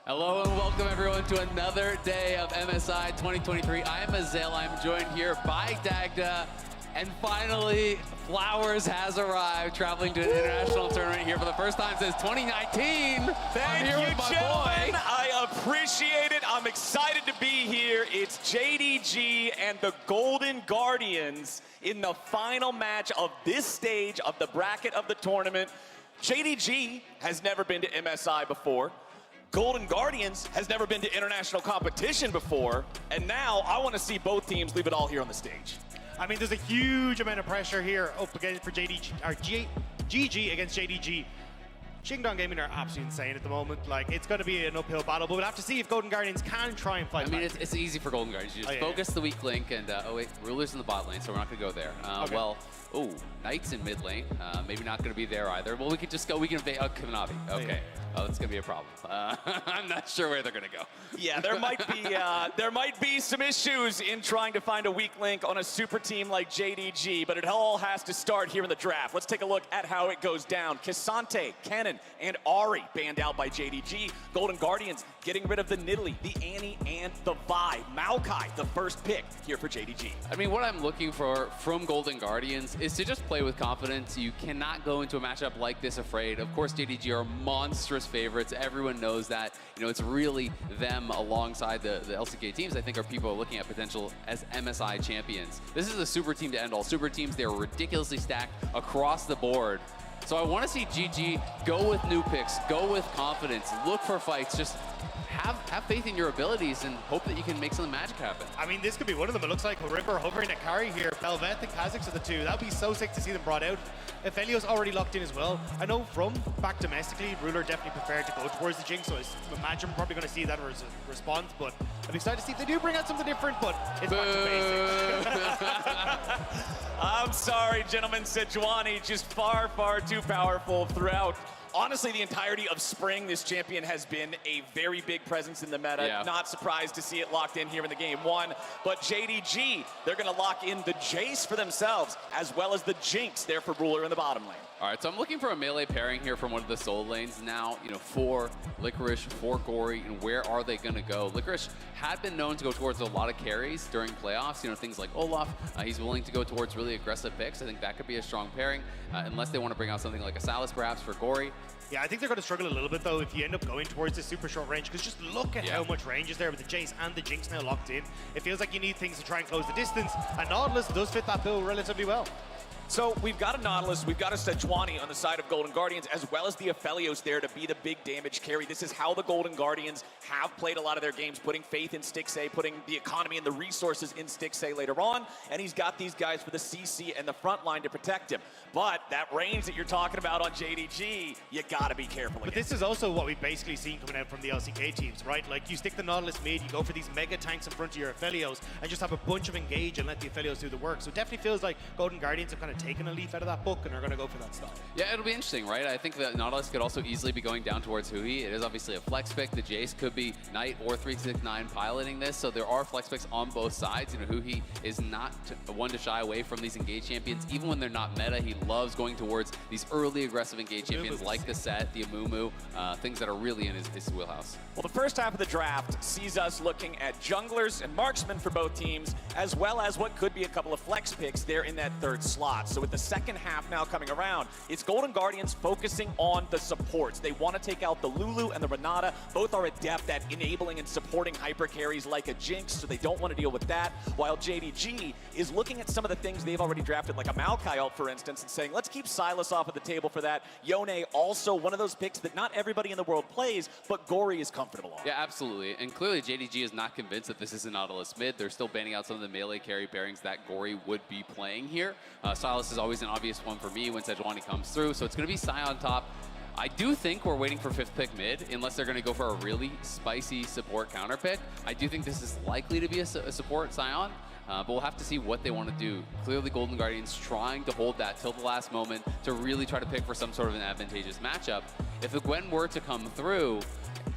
Hello and welcome everyone to another day of MSI 2023. I'm Azael, I'm joined here by Dagda, and finally, Flowers has arrived, traveling to an international tournament here for the first time since 2019. Thank you, gentlemen. I appreciate it. I'm excited to be here. It's JDG and the Golden Guardians in the final match of this stage of the bracket of the tournament. JDG has never been to MSI before. Golden Guardians has never been to international competition before, and now I want to see both teams leave it all here on the stage. I mean, there's a huge amount of pressure here up against for JDG, or GG against JDG. Shingdong Gaming are absolutely insane at the moment. Like, it's going to be an uphill battle, but we'll have to see if Golden Guardians can try and fight back. It's easy for Golden Guardians. You just focus the weak link, and oh wait, Ruler's in the bot lane, so we're not going to go there. Okay. Well, oh, Knight's in mid lane. Maybe not going to be there either. Well, we could just go. We can invade Kanavi. Okay. Oh, that's gonna be a problem. I'm not sure where they're gonna go. Yeah, there might be some issues in trying to find a weak link on a super team like JDG, but it all has to start here in the draft. Let's take a look at how it goes down. K'Sante, Kennen, and Ahri banned out by JDG. Golden Guardians getting rid of the Nidalee, the Annie, and the Vi. Maokai, the first pick here for JDG. I mean, what I'm looking for from Golden Guardians is to just play with confidence. You cannot go into a matchup like this afraid. Of course, JDG are monstrous favorites. Everyone knows that. You know, it's really them alongside the LCK teams, I think, are people looking at potential as MSI champions. This is a super team to end all super teams. They're ridiculously stacked across the board. So I want to see GG go with new picks, go with confidence, look for fights, just have faith in your abilities and hope that you can make something magic happen. I mean, this could be one of them. It looks like Ripper hovering at carry here. Velvet and Kha'Zix are the two. That would be so sick to see them brought out. Aphelios already locked in as well. I know from back domestically, Ruler definitely preferred to go towards the Jinx, so I imagine we're probably going to see that as a response, but I'm excited to see if they do bring out something different, but it's back to basics. I'm sorry, gentlemen. Sejuani just far, far too powerful throughout. Honestly, the entirety of spring, this champion has been a very big presence in the meta. Yeah. Not surprised to see it locked in here in the game one. But JDG, they're going to lock in the Jayce for themselves, as well as the Jinx there for Ruler in the bottom lane. All right, so I'm looking for a melee pairing here from one of the solo lanes now, you know, for Licorice, for Gori, and where are they going to go? Licorice had been known to go towards a lot of carries during playoffs, you know, things like Olaf. He's willing to go towards really aggressive picks. I think that could be a strong pairing, unless they want to bring out something like Azael perhaps for Gori. Yeah, I think they're going to struggle a little bit, though, if you end up going towards this super short range, because just look at how much range is there with the Jayce and the Jinx now locked in. It feels like you need things to try and close the distance, and Nautilus does fit that bill relatively well. So we've got a Nautilus, we've got a Sejuani on the side of Golden Guardians, as well as the Aphelios there to be the big damage carry. This is how the Golden Guardians have played a lot of their games, putting faith in Stixxay, putting the economy and the resources in Stixxay later on, and he's got these guys for the CC and the front line to protect him. But that range that you're talking about on JDG, you gotta be careful against. But this is also what we've basically seen coming out from the LCK teams, right? Like, you stick the Nautilus mid, you go for these mega tanks in front of your Aphelios, and just have a bunch of engage and let the Aphelios do the work. So it definitely feels like Golden Guardians have kind of taken a leaf out of that book and are going to go for that style. Yeah, it'll be interesting, right? I think that Nautilus could also easily be going down towards Huhi. It is obviously a flex pick. The Jayce could be Knight or 369 piloting this, so there are flex picks on both sides. You know, Huhi is not one to shy away from these engage champions. Even when they're not meta, he loves going towards these early aggressive engage champions like the Set, the Amumu, things that are really in his wheelhouse. Well, the first half of the draft sees us looking at junglers and marksmen for both teams, as well as what could be a couple of flex picks there in that third slot. So with the second half now coming around, it's Golden Guardians focusing on the supports. They want to take out the Lulu and the Renata. Both are adept at enabling and supporting hyper carries like a Jinx, so they don't want to deal with that, while JDG is looking at some of the things they've already drafted, like a Maokai ult, for instance, and saying, let's keep Silas off of the table for that. Yone, also one of those picks that not everybody in the world plays, but Gori is comfortable on. Yeah, absolutely. And clearly JDG is not convinced that this is a Nautilus mid. They're still banning out some of the melee carry pairings that Gori would be playing here. Silas is always an obvious one for me when Sejuani comes through, so it's going to be Sion top. I do think we're waiting for 5th pick mid, unless they're going to go for a really spicy support counter pick. I do think this is likely to be a support Sion, but we'll have to see what they want to do. Clearly, Golden Guardians trying to hold that till the last moment to really try to pick for some sort of an advantageous matchup. If the Gwen were to come through,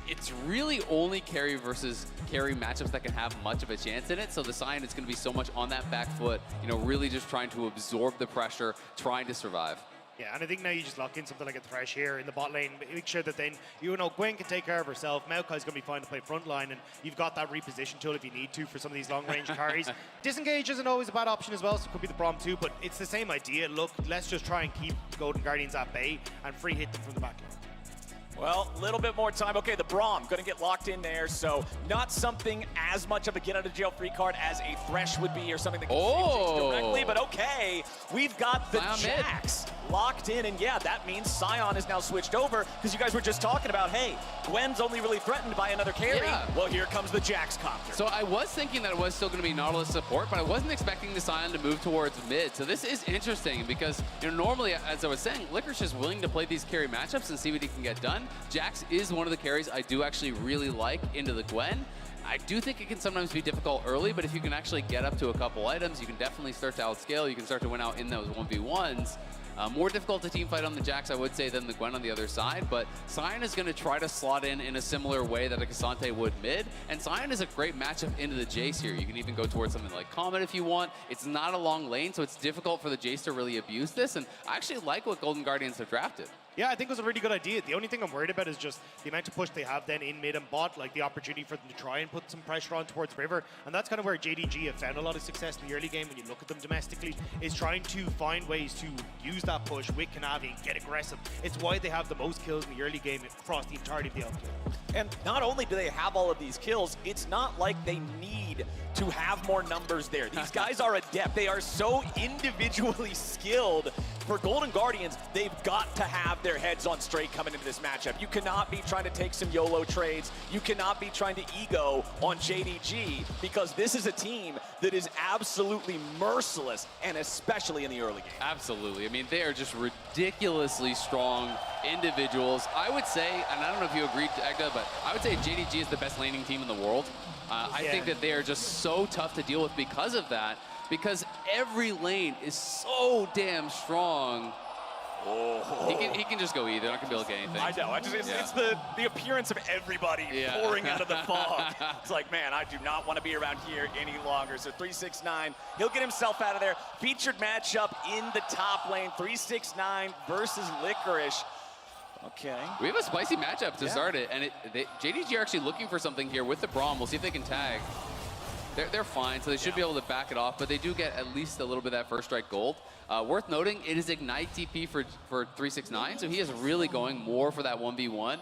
it's really only carry versus carry matchups that can have much of a chance in it. So the Sion is going to be so much on that back foot, you know, really just trying to absorb the pressure, trying to survive. Yeah, and I think now you just lock in something like a Thresh here in the bot lane, make sure that then, Gwen can take care of herself, Maokai's going to be fine to play front line, and you've got that reposition tool if you need to for some of these long-range carries. Disengage isn't always a bad option as well, so it could be the Braum too, but it's the same idea. Look, let's just try and keep Golden Guardians at bay and free hit them from the back line. Well, a little bit more time. Okay, the Braum going to get locked in there, so not something as much of a get-out-of-jail-free card as a Thresh would be or something that can save Jinx directly, but okay, we've got the Jax locked in, and yeah, that means Sion is now switched over, because you guys were just talking about, hey, Gwen's only really threatened by another carry. Yeah. Well, here comes the Jax copter. So I was thinking that it was still going to be Nautilus support, but I wasn't expecting the Sion to move towards mid, so this is interesting, because normally, as I was saying, Licorice is willing to play these carry matchups and see what he can get done. Jax is one of the carries I do actually really like into the Gwen. I do think it can sometimes be difficult early, but if you can actually get up to a couple items, you can definitely start to outscale. You can start to win out in those 1v1s. More difficult to team fight on the Jax, I would say, than the Gwen on the other side, but Sion is going to try to slot in a similar way that a Cassante would mid, and Sion is a great matchup into the Jayce here. You can even go towards something like Comet if you want. It's not a long lane, so it's difficult for the Jayce to really abuse this, and I actually like what Golden Guardians have drafted. Yeah, I think it was a really good idea. The only thing I'm worried about is just the amount of push they have then in mid and bot, like the opportunity for them to try and put some pressure on towards River. And that's kind of where JDG have found a lot of success in the early game when you look at them domestically, is trying to find ways to use that push with Kanavi and get aggressive. It's why they have the most kills in the early game across the entirety of the LPL. And not only do they have all of these kills, it's not like they need to have more numbers there. These guys are adept. They are so individually skilled. For Golden Guardians, they've got to have their heads on straight coming into this matchup. You cannot be trying to take some YOLO trades. You cannot be trying to ego on JDG, because this is a team that is absolutely merciless, and especially in the early game. Absolutely. I mean, they are just ridiculously strong individuals. I would say, and I don't know if you agreed, Dagda, but I would say JDG is the best laning team in the world. I think that they are just so tough to deal with because of that, because every lane is so damn strong. Oh. He can just go either. Not gonna be able to get anything. I know. It's the appearance of everybody pouring out of the fog. It's like, man, I do not want to be around here any longer. So 369, he'll get himself out of there. Featured matchup in the top lane. 369 versus Licorice. Okay. We have a spicy matchup to start it, and JDG are actually looking for something here with the Braum. We'll see if they can tag. They're fine, so they should be able to back it off, but they do get at least a little bit of that first strike gold. Worth noting, it is Ignite TP for 369, so he is really going more for that 1v1,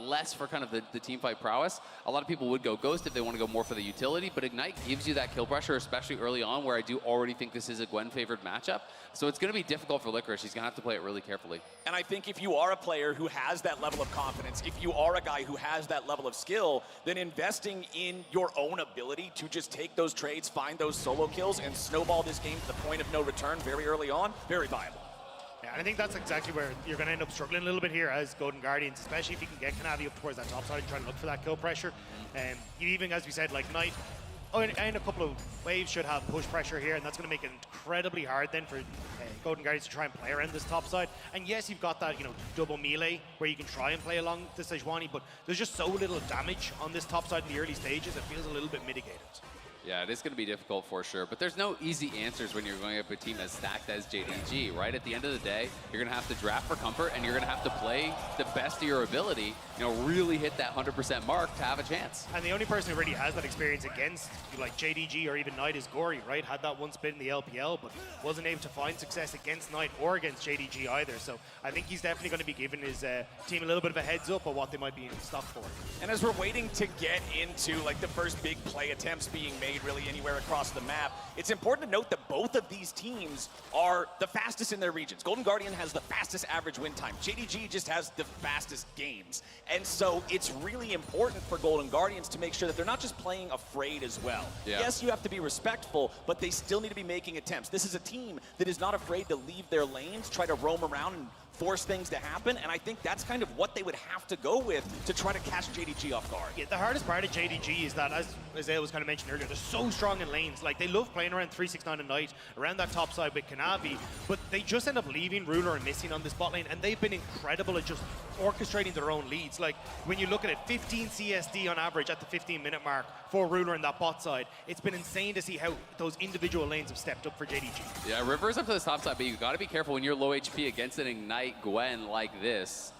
less for kind of the team fight prowess. A lot of people would go Ghost if they want to go more for the utility, but Ignite gives you that kill pressure, especially early on, where I do already think this is a Gwen-favored matchup. So it's going to be difficult for Licorice. He's going to have to play it really carefully. And I think if you are a player who has that level of confidence, if you are a guy who has that level of skill, then investing in your own ability to just take those trades, find those solo kills, and snowball this game to the point of no return very early on, very viable. Yeah, and I think that's exactly where you're going to end up struggling a little bit here as Golden Guardians, especially if you can get Kanavi up towards that top side and try to look for that kill pressure. You even, as we said, like Knight, and a couple of waves should have push pressure here, and that's going to make it incredibly hard then for Golden Guardians to try and play around this top side. And yes, you've got that, double melee where you can try and play along the Sejuani, but there's just so little damage on this top side in the early stages, it feels a little bit mitigated. Yeah, it is going to be difficult for sure, but there's no easy answers when you're going up a team as stacked as JDG, right? At the end of the day, you're going to have to draft for comfort, and you're going to have to play the best of your ability, really hit that 100% mark to have a chance. And the only person who really has that experience against like JDG or even Knight is Gori, right? Had that one split in the LPL, but wasn't able to find success against Knight or against JDG either. So I think he's definitely going to be giving his team a little bit of a heads up on what they might be in stock for. And as we're waiting to get into like the first big play attempts being made really anywhere across the map, it's important to note that both of these teams are the fastest in their regions. Golden Guardian has the fastest average win time. JDG just has the fastest games. And so it's really important for Golden Guardians to make sure that they're not just playing afraid as well. Yeah. Yes, you have to be respectful, but they still need to be making attempts. This is a team that is not afraid to leave their lanes, try to roam around and force things to happen, and I think that's kind of what they would have to go with to try to catch JDG off guard. Yeah, the hardest part of JDG is that, as Azael was kind of mentioned earlier, they're so strong in lanes. Like, they love playing around 369 at night, around that top side with Kanavi, but they just end up leaving Ruler and missing on this bot lane, and they've been incredible at just orchestrating their own leads. Like, when you look at it, 15 CSD on average at the 15-minute mark for Ruler in that bot side. It's been insane to see how those individual lanes have stepped up for JDG. Yeah, River's up to the top side, but you got to be careful when you're low HP against an Ignite Gwen like this.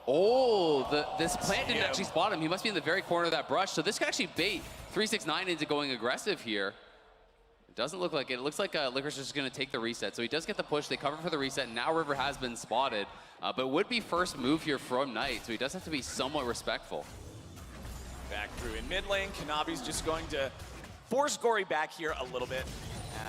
Oh, this plant didn't actually spot him. He must be in the very corner of that brush. So this could actually bait 369 into going aggressive here. It doesn't look like it. It looks like Licorice is just going to take the reset. So he does get the push. They cover for the reset. And now River has been spotted. But it would be first move here from Knight. So he does have to be somewhat respectful. Back through in mid lane, Kanavi's just going to force Gori back here a little bit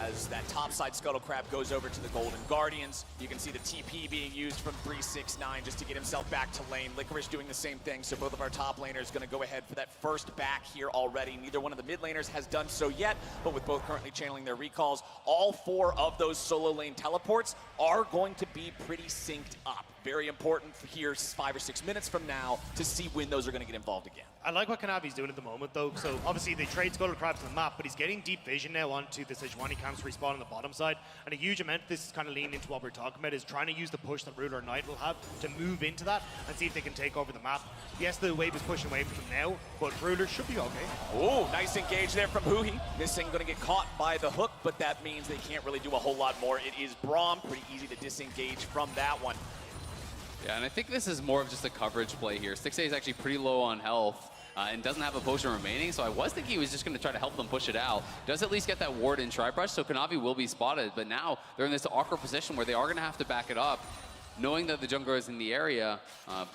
as that topside Scuttle Crab goes over to the Golden Guardians. You can see the TP being used from 369 just to get himself back to lane. Licorice doing the same thing, so both of our top laners going to go ahead for that first back here already. Neither one of the mid laners has done so yet, but with both currently channeling their recalls, all 4 of those solo lane teleports are going to be pretty synced up. Very important for here 5 or 6 minutes from now to see when those are going to get involved again. I like what Kanavi's doing at the moment, though. So obviously they trade Scuttle Crabs to the map, but he's getting deep vision now onto the Sejuani camps respawn on the bottom side. And a huge amount of this is kind of leaning into what we're talking about, is trying to use the push that Ruler and Knight will have to move into that and see if they can take over the map. Yes, the wave is pushing away from them now, but Ruler should be okay. Oh, nice engage there from Huhi. Missing, going to get caught by the hook, but that means they can't really do a whole lot more. It is Braum, pretty easy to disengage from that one. Yeah, and I think this is more of just a coverage play here. Stixxay is actually pretty low on health and doesn't have a potion remaining, so I was thinking he was just going to try to help them push it out. Does at least get that ward in Tri-Brush, so Kanavi will be spotted, but now they're in this awkward position where they are going to have to back it up, knowing that the jungler is in the area,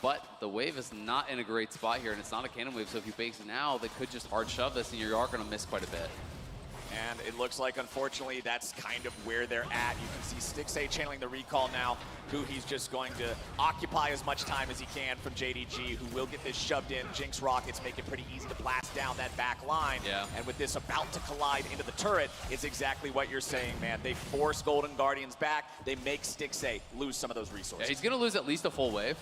but the wave is not in a great spot here, and it's not a cannon wave, so if you base now, they could just hard shove this, and you are going to miss quite a bit. And it looks like, unfortunately, that's kind of where they're at. You can see Stixxay channeling the recall now. Huhi's just going to occupy as much time as he can from JDG, who will get this shoved in. Jinx rockets make it pretty easy to blast down that back line. Yeah. And with this about to collide into the turret, it's exactly what you're saying, man. They force Golden Guardians back. They make Stixxay lose some of those resources. Yeah, he's going to lose at least a full wave,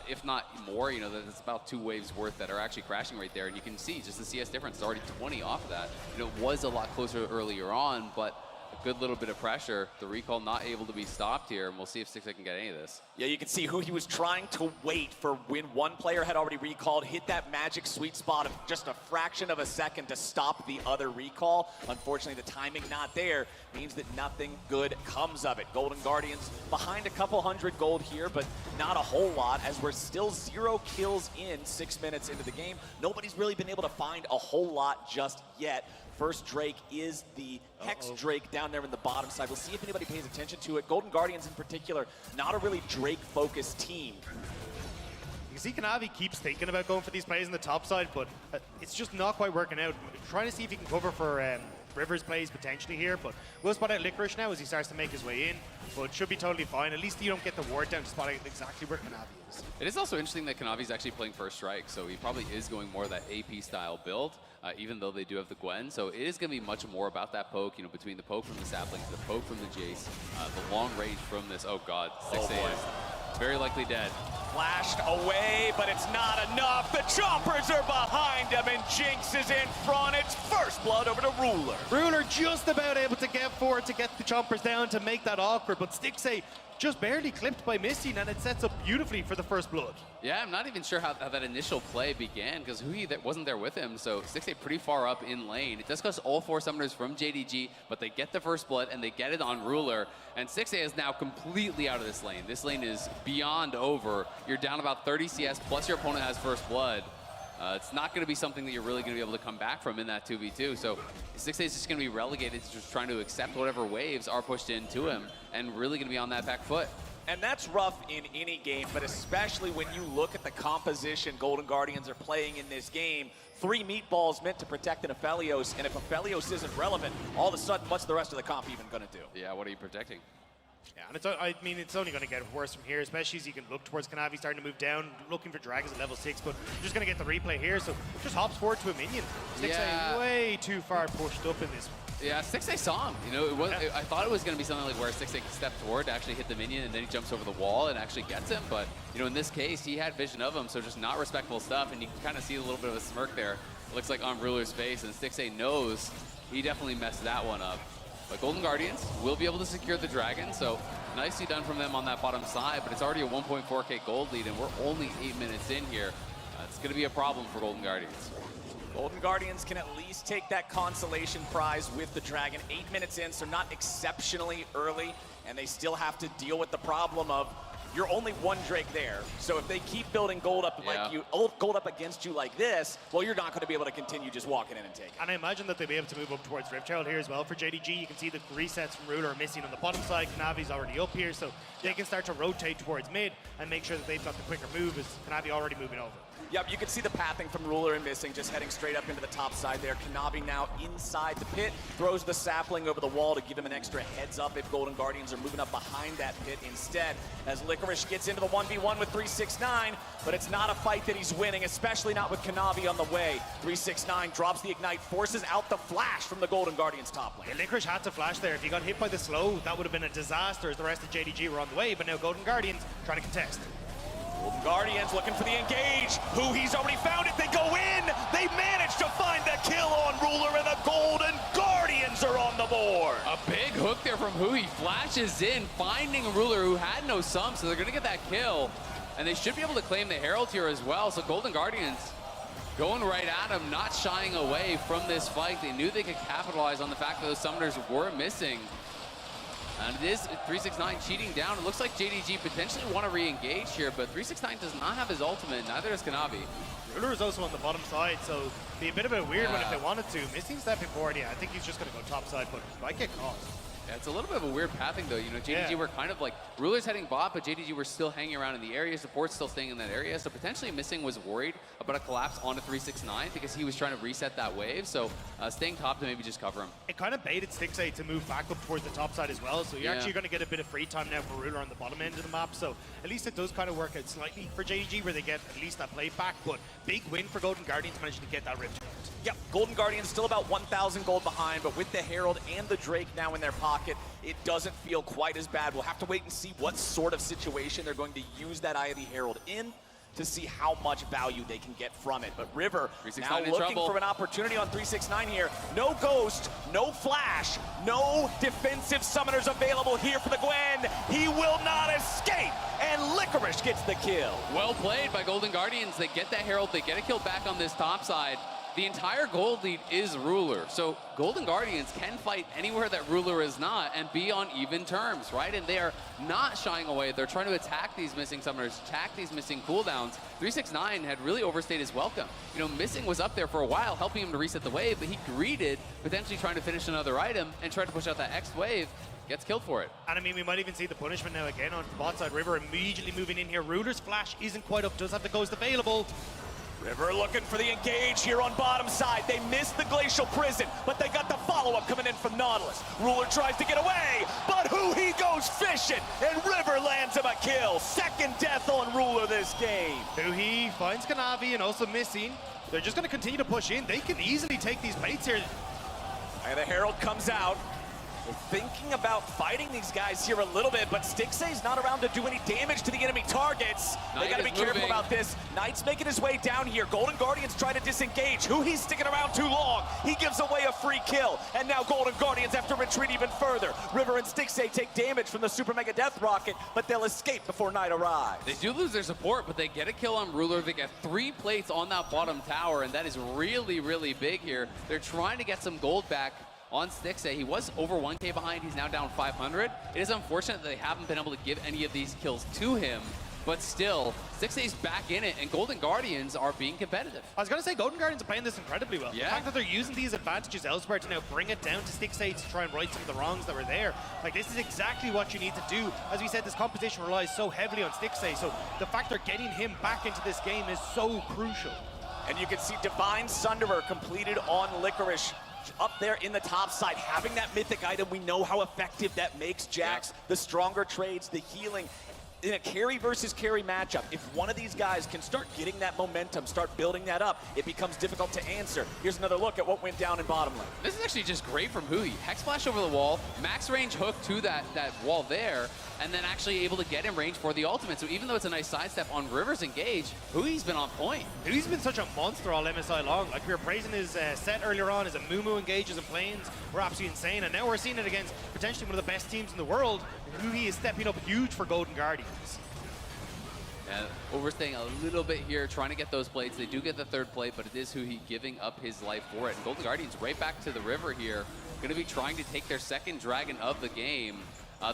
if not more. You know, that's about 2 waves worth that are actually crashing right there. And you can see just the CS difference is already 20 off of that. You know, it was a lot closer earlier on, but a good little bit of pressure. The recall not able to be stopped here, and we'll see if Stixxay can get any of this. Yeah, you can see who he was trying to wait for when one player had already recalled, hit that magic sweet spot of just a fraction of a second to stop the other recall. Unfortunately, the timing not there means that nothing good comes of it. Golden Guardians behind a couple hundred gold here, but not a whole lot, as we're still 0 kills in 6 minutes into the game. Nobody's really been able to find a whole lot just yet. First Drake is the Hex Drake down there in the bottom side. We'll see if anybody pays attention to it. Golden Guardians in particular, not a really Drake-focused team. You can see Kanavi keeps thinking about going for these plays on the top side, but it's just not quite working out. Trying to see if he can cover for River's plays potentially here, but we'll spot out Licorice now as he starts to make his way in, but should be totally fine. At least you don't get the ward down to spot out exactly where Kanavi is. It is also interesting that Kanavi's actually playing First Strike, so he probably is going more of that AP style build, even though they do have the Gwen. So it is going to be much more about that poke, you know, between the poke from the saplings, the poke from the Jayce, the long range from this. Oh god, Stixxay is very likely dead. Flashed away, but it's not enough. The choppers are behind him, and Jinx is in front. It's first blood over to Ruler. Ruler just about able to get forward to get the chompers down to make that awkward, but Stixxay just barely clipped by missing, and it sets up beautifully for the first blood. Yeah, I'm not even sure how that initial play began, because Huhi wasn't there with him, so Stixxay pretty far up in lane. It does cost all 4 summoners from JDG, but they get the first blood, and they get it on Ruler, and Stixxay is now completely out of this lane. This lane is beyond over. You're down about 30 CS, plus your opponent has first blood. It's not going to be something that you're really going to be able to come back from in that 2v2. So Stixxay is just going to be relegated to just trying to accept whatever waves are pushed into him and really going to be on that back foot. And that's rough in any game, but especially when you look at the composition Golden Guardians are playing in this game. 3 meatballs meant to protect an Aphelios, and if Aphelios isn't relevant, all of a sudden, what's the rest of the comp even going to do? Yeah, what are you protecting? Yeah, and I mean, it's only going to get worse from here, especially as you can look towards Kanavi starting to move down, looking for dragons at level 6, but you're just going to get the replay here, so just hops forward to a minion. Stixxay way too far pushed up in this one. Yeah, Stixxay saw him. You know, it was. I thought it was going to be something like where Stixxay can step forward to actually hit the minion, and then he jumps over the wall and actually gets him. But you know, in this case, he had vision of him, so just not respectful stuff. And you can kind of see a little bit of a smirk there. It looks like on Ruler's face, and Stixxay knows he definitely messed that one up. But Golden Guardians will be able to secure the dragon, so nicely done from them on that bottom side. But it's already a 1.4K gold lead, and we're only 8 minutes in here. It's going to be a problem for Golden Guardians. Golden Guardians can at least take that consolation prize with the dragon. 8 minutes in, so not exceptionally early, and they still have to deal with the problem of you're only one Drake there. So if they keep building gold up gold up against you like this, well, you're not going to be able to continue just walking in and taking. And I imagine that they'll be able to move up towards Riftchild here as well for JDG. You can see the resets from Ruler are missing on the bottom side. Kanavi's already up here, so they can start to rotate towards mid and make sure that they've got the quicker move as Kanavi already moving over. Yep, you can see the pathing from Ruler and Missing just heading straight up into the top side there. Kanavi now inside the pit, throws the sapling over the wall to give him an extra heads up if Golden Guardians are moving up behind that pit instead. As Licorice gets into the 1v1 with 369, but it's not a fight that he's winning, especially not with Kanavi on the way. 369 drops the ignite, forces out the flash from the Golden Guardians top lane. Yeah, Licorice had to flash there. If he got hit by the slow, that would have been a disaster as the rest of JDG were on the way, but now Golden Guardians trying to contest. Golden Guardians looking for the engage. Huhi's already found it. They go in. They manage to find the kill on Ruler, and the Golden Guardians are on the board. A big hook there from Huhi. Flashes in, finding a Ruler who had no sum, so they're going to get that kill. And they should be able to claim the Herald here as well. So Golden Guardians going right at him, not shying away from this fight. They knew they could capitalize on the fact that those summoners were missing. And it is 369 cheating down. It looks like JDG potentially want to re-engage here, but 369 does not have his ultimate. Neither does Kanavi. Ruler is also on the bottom side, so be a bit of a weird one if they wanted to. Missing stepping forward, yeah, I think he's just going to go top side, but might get caught. Yeah, it's a little bit of a weird pathing though. You know, JDG were kind of like, Ruler's heading bot, but JDG were still hanging around in the area. Support's still staying in that area. So potentially Missing was worried about a collapse onto 369 because he was trying to reset that wave. So staying top to maybe just cover him. It kind of baited Stixxay to move back up towards the top side as well. So you're actually going to get a bit of free time now for Ruler on the bottom end of the map. So at least it does kind of work out slightly for JDG where they get at least that play back. But big win for Golden Guardians managing to get that rift. Yep, Golden Guardians still about 1,000 gold behind, but with the Herald and the Drake now in their pocket, it doesn't feel quite as bad. We'll have to wait and see what sort of situation they're going to use that Eye of the Herald in to see how much value they can get from it. But River now looking for an opportunity on 369 here. No Ghost, no Flash, no defensive summoners available here for the Gwen. He will not escape, and Licorice gets the kill. Well played by Golden Guardians. They get that Herald, they get a kill back on this top side. The entire gold lead is Ruler, so Golden Guardians can fight anywhere that Ruler is not and be on even terms, right? And they are not shying away. They're trying to attack these missing summoners, attack these missing cooldowns. 369 had really overstayed his welcome. You know, Missing was up there for a while, helping him to reset the wave, but he greeted, potentially trying to finish another item and tried to push out that X wave. Gets killed for it. And I mean, we might even see the punishment now again on bot side. River immediately moving in here. Ruler's flash isn't quite up, does have the Ghost available. River looking for the engage here on bottom side. They missed the Glacial Prison, but they got the follow-up coming in from Nautilus. Ruler tries to get away, but Huhi goes fishing, and River lands him a kill. Second death on Ruler this game. Huhi finds Kanavi and also Missing. They're just going to continue to push in. They can easily take these plates here. And the Herald comes out. They're thinking about fighting these guys here a little bit, but Stixxay's not around to do any damage to the enemy targets. They gotta be careful about this. Knight's making his way down here. Golden Guardians trying to disengage. Huhi's sticking around too long. He gives away a free kill. And now Golden Guardians have to retreat even further. River and Stixxay take damage from the Super Mega Death Rocket, but they'll escape before night arrives. They do lose their support, but they get a kill on Ruler. They get 3 plates on that bottom tower, and that is really, really big here. They're trying to get some gold back on Stixxay. He was over 1K behind. He's now down 500. It is unfortunate that they haven't been able to give any of these kills to him, but still, Stixxay's back in it, and Golden Guardians are being competitive. I was going to say, Golden Guardians are playing this incredibly well. Yeah. The fact that they're using these advantages elsewhere to now bring it down to Stixxay to try and right some of the wrongs that were there. Like, this is exactly what you need to do. As we said, this composition relies so heavily on Stixxay, so the fact they're getting him back into this game is so crucial. And you can see Divine Sunderer completed on Licorice. Up there in the top side, having that mythic item, we know how effective that makes Jax. The stronger trades, the healing. in a carry versus carry matchup, if one of these guys can start getting that momentum, start building that up, it becomes difficult to answer. Here's another look at what went down in bottom lane. This is actually just great from Huhi. Hex Flash over the wall, max range hook to that wall there, and then actually able to get in range for the ultimate. So even though it's a nice sidestep on River's engage, Hui's been on point. Hui's been such a monster all MSI long. Like we were praising his set earlier on, his Amumu engages and planes were absolutely insane, and now we're seeing it against potentially one of the best teams in the world. Huhi is stepping up huge for Golden Guardians. Yeah, overstaying a little bit here, trying to get those plates. They do get the third plate, but it is Huhi giving up his life for it. And Golden Guardians right back to the river here, going to be trying to take their second dragon of the game.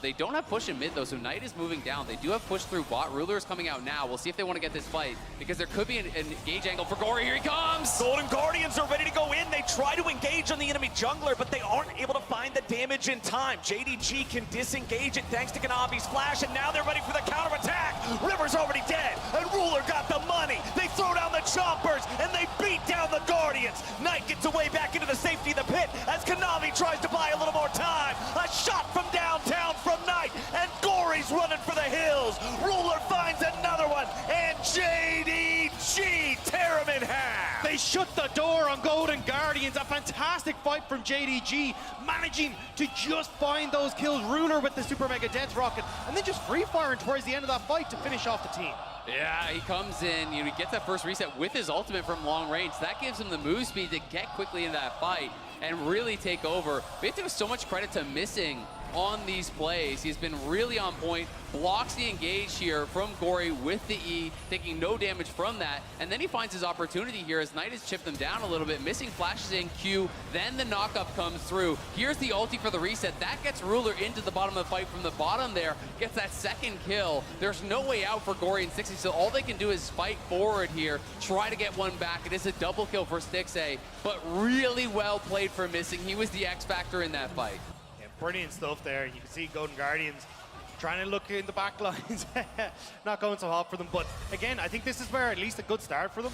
They don't have push in mid though, so Knight is moving down. They do have push through bot. Ruler is coming out now. We'll see if they want to get this fight, because there could be an engage angle for Gori. Here he comes! Golden Guardians are ready to go in. They try to engage on the enemy jungler, but they aren't able to find the damage in time. JDG can disengage it thanks to Kanavi's flash, and now they're ready for the counterattack. River's already dead, and Ruler got the money. They throw down the choppers, and they beat down the Guardians. Knight gets away back into the safety of the pit as Kanavi tries to buy a little more time. A shot from downtown from Knight, and Gori's running for the hills. Ruler finds another one, and JDG tear him in half. They shut the door on Golden Guardians. A fantastic fight from JDG, managing to just find those kills. Ruler with the Super Mega Death Rocket, and then just free firing towards the end of that fight to finish off the team. Yeah, he comes in, he gets that first reset with his ultimate from long range. That gives him the move speed to get quickly into that fight and really take over. We have to give so much credit to Missing on these plays. He's been really on point, blocks the engage here from Gori with the E, taking no damage from that, and then he finds his opportunity here as Knight has chipped them down a little bit. Missing flashes in Q, then the knockup comes through. Here's the ulti for the reset. That gets Ruler into the bottom of the fight from the bottom there, gets that second kill. There's no way out for Gori and Stixxay, so all they can do is fight forward here, try to get one back. It is a double kill for Stixxay, but really well played for Missing. He was the X factor in that fight. Brilliant stuff there. You can see Golden Guardians trying to look in the back lines. Not going so hot for them. But again, I think this is where at least a good start for them.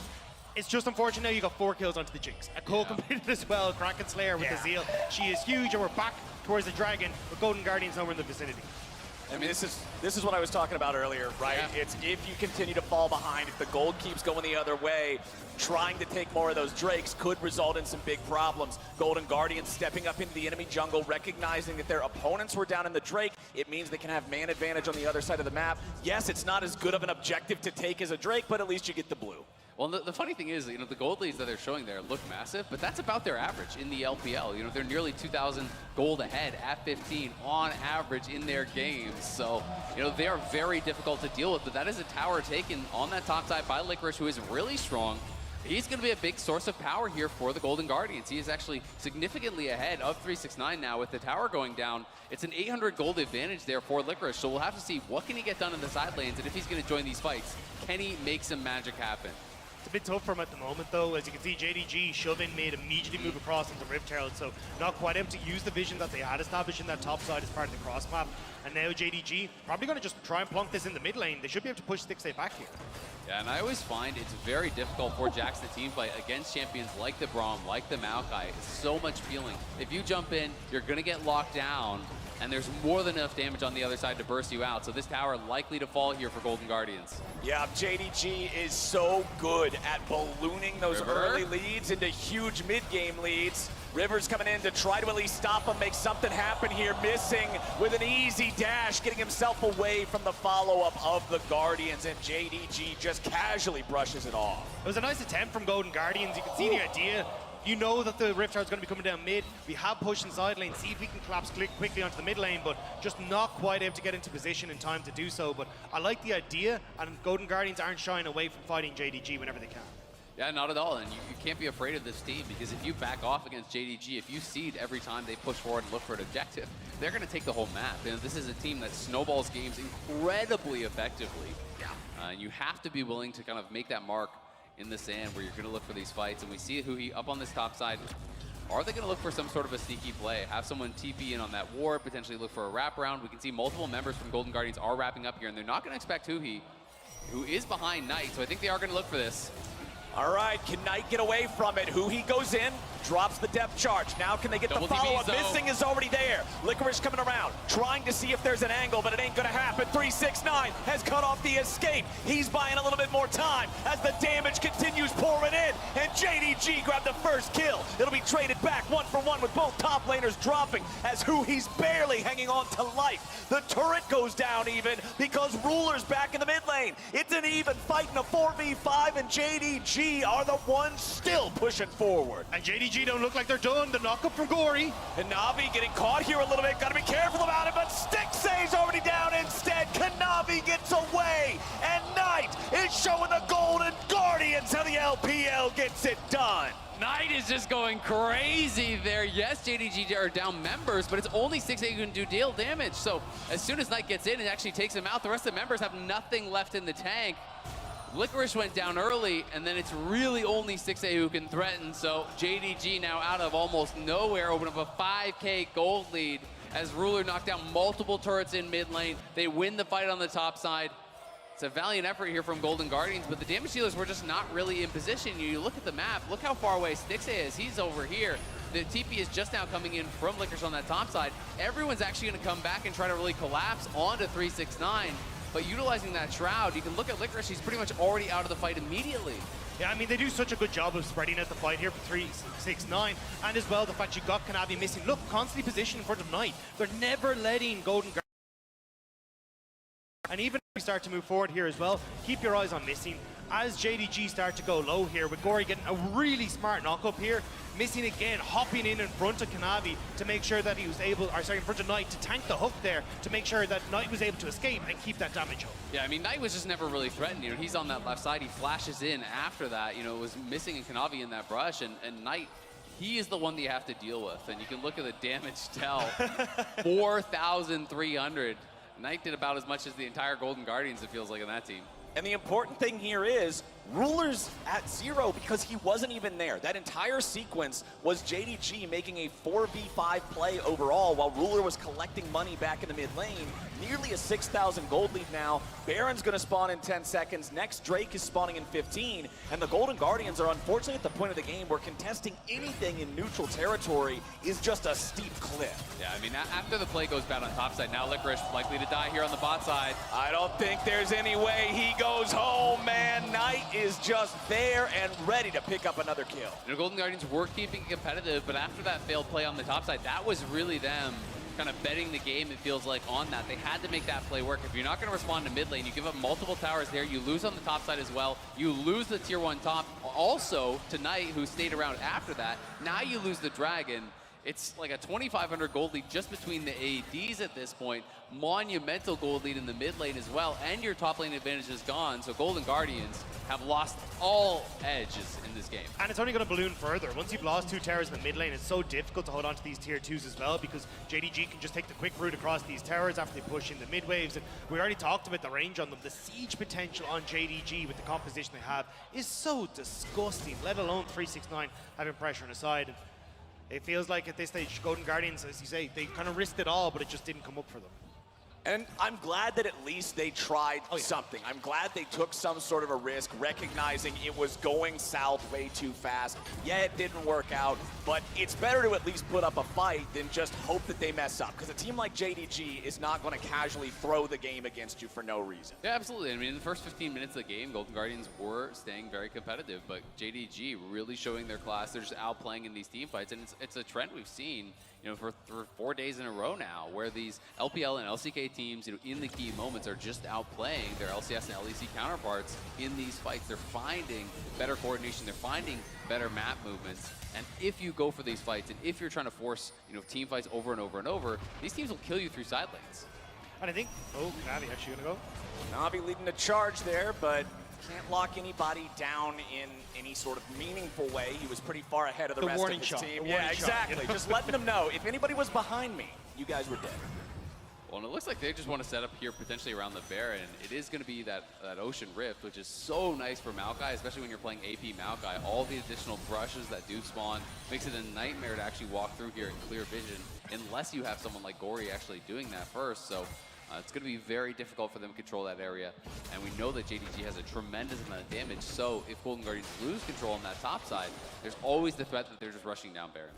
It's just unfortunate now you got 4 kills onto the Jinx. A co-completed as well, Kraken Slayer with the Zeal. She is huge, and we're back towards the Dragon with Golden Guardians somewhere in the vicinity. I mean, this is what I was talking about earlier, right? Yeah. It's if you continue to fall behind, if the gold keeps going the other way, trying to take more of those Drakes could result in some big problems. Golden Guardians stepping up into the enemy jungle, recognizing that their opponents were down in the Drake. It means they can have man advantage on the other side of the map. Yes, it's not as good of an objective to take as a Drake, but at least you get the blue. Well, the funny thing is, the gold leads that they're showing there look massive, but that's about their average in the LPL. They're nearly 2,000 gold ahead at 15 on average in their games. So, they are very difficult to deal with, but that is a tower taken on that top side by Licorice, who is really strong. He's going to be a big source of power here for the Golden Guardians. He is actually significantly ahead of 369 now with the tower going down. It's an 800 gold advantage there for Licorice, so we'll have to see what can he get done in the side lanes, and if he's going to join these fights, can he make some magic happen? It's a bit tough for him at the moment, though. As you can see, JDG shoving made immediately move across into Rift Herald, so not quite able to use the vision that they had established in that top side as part of the cross map. And now JDG probably going to just try and plonk this in the mid lane. They should be able to push Stixxay back here. Yeah, and I always find it's very difficult for Jackson team fight against champions like the Braum, like the Maokai. It's so much feeling. If you jump in, you're going to get locked down, and there's more than enough damage on the other side to burst you out. So this tower likely to fall here for Golden Guardians. Yeah, JDG is so good at ballooning those early leads into huge mid-game leads. River's coming in to try to at least stop him, make something happen here. Missing with an easy dash, getting himself away from the follow-up of the Guardians, and JDG just casually brushes it off. It was a nice attempt from Golden Guardians. You can see the idea. You know that the Rift Herald is going to be coming down mid. We have pushed in side lane, see if we can collapse quickly onto the mid lane, but just not quite able to get into position in time to do so. But I like the idea, and Golden Guardians aren't shying away from fighting JDG whenever they can. Yeah, not at all, and you can't be afraid of this team, because if you back off against JDG, if you seed every time they push forward and look for an objective, they're going to take the whole map. This is a team that snowballs games incredibly effectively. Yeah. You have to be willing to kind of make that mark in the sand where you're going to look for these fights, and we see Huhi up on this top side. Are they going to look for some sort of a sneaky play? Have someone TP in on that ward, potentially look for a wraparound? We can see multiple members from Golden Guardians are wrapping up here, and they're not going to expect Huhi, who is behind Knight, so I think they are going to look for this. All right, can Knight get away from it? Huhi goes in, drops the depth charge. Now can they get Double the follow-up? TP, Missing is already there. Licorice coming around, trying to see if there's an angle, but it ain't gonna happen. 369 has cut off the escape. He's buying a little bit more time as the damage continues pouring in, and JDG grabbed the first kill. It'll be traded back 1-for-1 with both top laners dropping as Huhi's barely hanging on to life. The turret goes down even because Ruler's back in the mid lane. It's an even fight in a 4v5, and JDG are the ones still pushing forward. And JDG don't look like they're done. The knock-up from Gori. Kanavi getting caught here a little bit. Gotta be careful about it, but Stixxay's already down instead. Kanavi gets away, and Knight is showing the Golden Guardians how the LPL gets it done. Knight is just going crazy there. Yes, JDG are down members, but it's only Stixxay who can do deal damage. So as soon as Knight gets in and actually takes him out, the rest of the members have nothing left in the tank. Licorice went down early, and then it's really only Stixxay who can threaten. So JDG now out of almost nowhere, open up a 5K gold lead as Ruler knocked down multiple turrets in mid lane. They win the fight on the top side. It's a valiant effort here from Golden Guardians, but the damage dealers were just not really in position. You look at the map, look how far away Stixxay is. He's over here. The TP is just now coming in from Licorice on that top side. Everyone's actually going to come back and try to really collapse onto 369. But utilizing that Shroud, you can look at Licorice, he's pretty much already out of the fight immediately. Yeah, I mean, they do such a good job of spreading out the fight here for 369. And as well, the fact you got Kanavi missing. Look, constantly positioned in front of Knight. They're never letting Golden Guardians. And even if we start to move forward here as well, keep your eyes on missing. As JDG start to go low here, with Gori getting a really smart knock-up here, missing again, hopping in front of Kanavi to make sure that he was able, or sorry, in front of Knight to tank the hook there, to make sure that Knight was able to escape and keep that damage hook. Yeah, I mean, Knight was just never really threatened. You know, he's on that left side, he flashes in after that, you know, was missing in Kanavi in that brush, and Knight, he is the one that you have to deal with. And you can look at the damage tell, 4,300. Knight did about as much as the entire Golden Guardians, it feels like, on that team. And the important thing here is Ruler's at 0 because he wasn't even there. That entire sequence was JDG making a 4v5 play overall while Ruler was collecting money back in the mid lane. Nearly a 6,000 gold lead now. Baron's going to spawn in 10 seconds. Next, Drake is spawning in 15. And the Golden Guardians are unfortunately at the point of the game where contesting anything in neutral territory is just a steep cliff. Yeah, I mean, after the play goes bad on top side, now Licorice likely to die here on the bot side. I don't think there's any way he goes home, man. Knight is just there and ready to pick up another kill. You know, Golden Guardians were keeping it competitive, but after that failed play on the top side, that was really them kind of betting the game, it feels like, on that. They had to make that play work. If you're not going to respond to mid lane, you give up multiple towers there, you lose on the top side as well, you lose the tier 1 top, also to Knight, who stayed around after that. Now you lose the Dragon. It's like a 2,500 gold lead just between the ADs at this point. Monumental gold lead in the mid lane as well, and your top lane advantage is gone. So Golden Guardians have lost all edges in this game. And it's only going to balloon further. Once you've lost 2 towers in the mid lane, it's so difficult to hold on to these tier 2s as well, because JDG can just take the quick route across these towers after they push in the mid waves. And we already talked about the range on them. The siege potential on JDG with the composition they have is so disgusting, let alone 369 having pressure on the side. And it feels like at this stage, Golden Guardians, as you say, they kind of risked it all, but it just didn't come up for them. And I'm glad that at least they tried something. I'm glad they took some sort of a risk, recognizing it was going south way too fast. Yeah, it didn't work out, but it's better to at least put up a fight than just hope that they mess up. Because a team like JDG is not going to casually throw the game against you for no reason. Yeah, absolutely. I mean, in the first 15 minutes of the game, Golden Guardians were staying very competitive, but JDG really showing their class. They're just outplaying in these team fights, and it's a trend we've seen, you know, for 4 days in a row now, where these LPL and LCK teams, you know, in the key moments are just outplaying their LCS and LEC counterparts in these fights. They're finding better coordination, they're finding better map movements, and if you go for these fights, and if you're trying to force, you know, team fights over and over and over, these teams will kill you through side lanes. And I think, Kanavi actually gonna go? Navi leading the charge there, but can't lock anybody down in any sort of meaningful way. He was pretty far ahead of the rest of his team. Yeah, exactly. Just letting them know, if anybody was behind me, you guys were dead. Well, and it looks like they just want to set up here potentially around the Baron. It is going to be that Ocean Rift, which is so nice for Maokai, especially when you're playing AP Maokai. All the additional brushes that do spawn makes it a nightmare to actually walk through here in clear vision, unless you have someone like Gori actually doing that first. So It's going to be very difficult for them to control that area, and we know that JDG has a tremendous amount of damage, so if Golden Guardians lose control on that top side, there's always the threat that they're just rushing down Baron.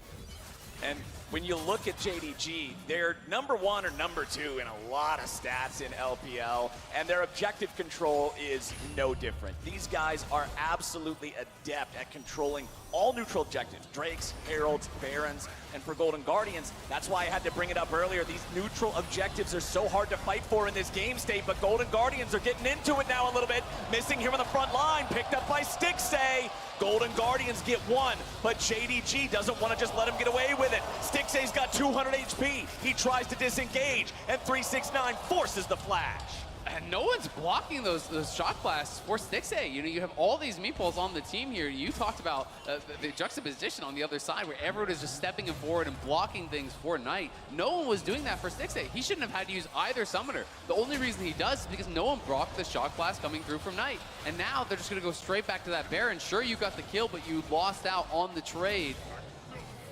And when you look at JDG, they're number 1 or number 2 in a lot of stats in LPL, and their objective control is no different. These guys are absolutely adept at controlling all neutral objectives, Drakes, Heralds, Barons, and for Golden Guardians, that's why I had to bring it up earlier. These neutral objectives are so hard to fight for in this game state, but Golden Guardians are getting into it now a little bit. Missing here on the front line, picked up by Stixxay. Golden Guardians get 1, but JDG doesn't want to just let him get away with it. Stixxay's got 200 HP. He tries to disengage, and 369 forces the flash. And no one's blocking those shot blasts for Stixxay. You know, you have all these meatballs on the team here. You talked about the juxtaposition on the other side where everyone is just stepping forward and blocking things for Knight. No one was doing that for Stixxay. He shouldn't have had to use either summoner. The only reason he does is because no one blocked the shot blast coming through from Knight. And now they're just going to go straight back to that Baron. Sure, you got the kill, but you lost out on the trade.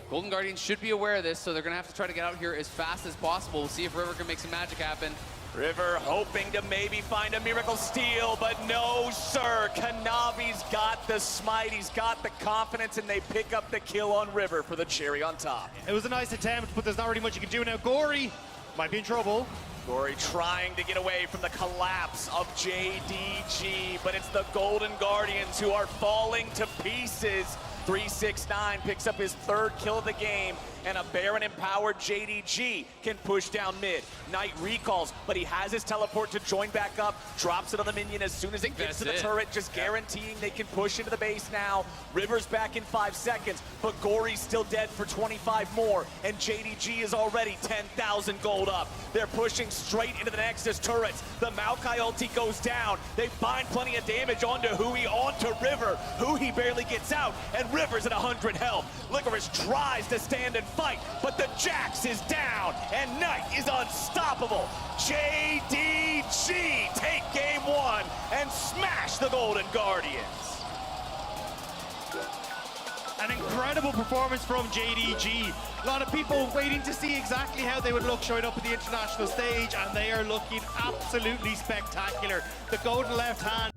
Golden Guardians should be aware of this, so they're going to have to try to get out here as fast as possible. We'll see if River can make some magic happen. River hoping to maybe find a miracle steal, but no, sir. Kanavi's got the smite, he's got the confidence, and they pick up the kill on River for the cherry on top. It was a nice attempt, but there's not really much you can do now. Gori might be in trouble. Gori trying to get away from the collapse of JDG, but it's the Golden Guardians who are falling to pieces. 369 picks up his 3rd kill of the game, and a Baron-empowered JDG can push down mid. Knight recalls, but he has his teleport to join back up, drops it on the minion as soon as it gets to the turret, just guaranteeing they can push into the base now. River's back in 5 seconds, but Gori's still dead for 25 more, and JDG is already 10,000 gold up. They're pushing straight into the Nexus turrets. The Maokai ulti goes down. They bind plenty of damage onto Huhi, onto River. Huhi barely gets out, and River's at 100 health. Licorice tries to stand and fight, but the Jax is down, and Knight is unstoppable. JDG take game 1 and smash the Golden Guardians. An incredible performance from JDG. A lot of people waiting to see exactly how they would look showing up at the international stage, and they are looking absolutely spectacular. The golden left hand.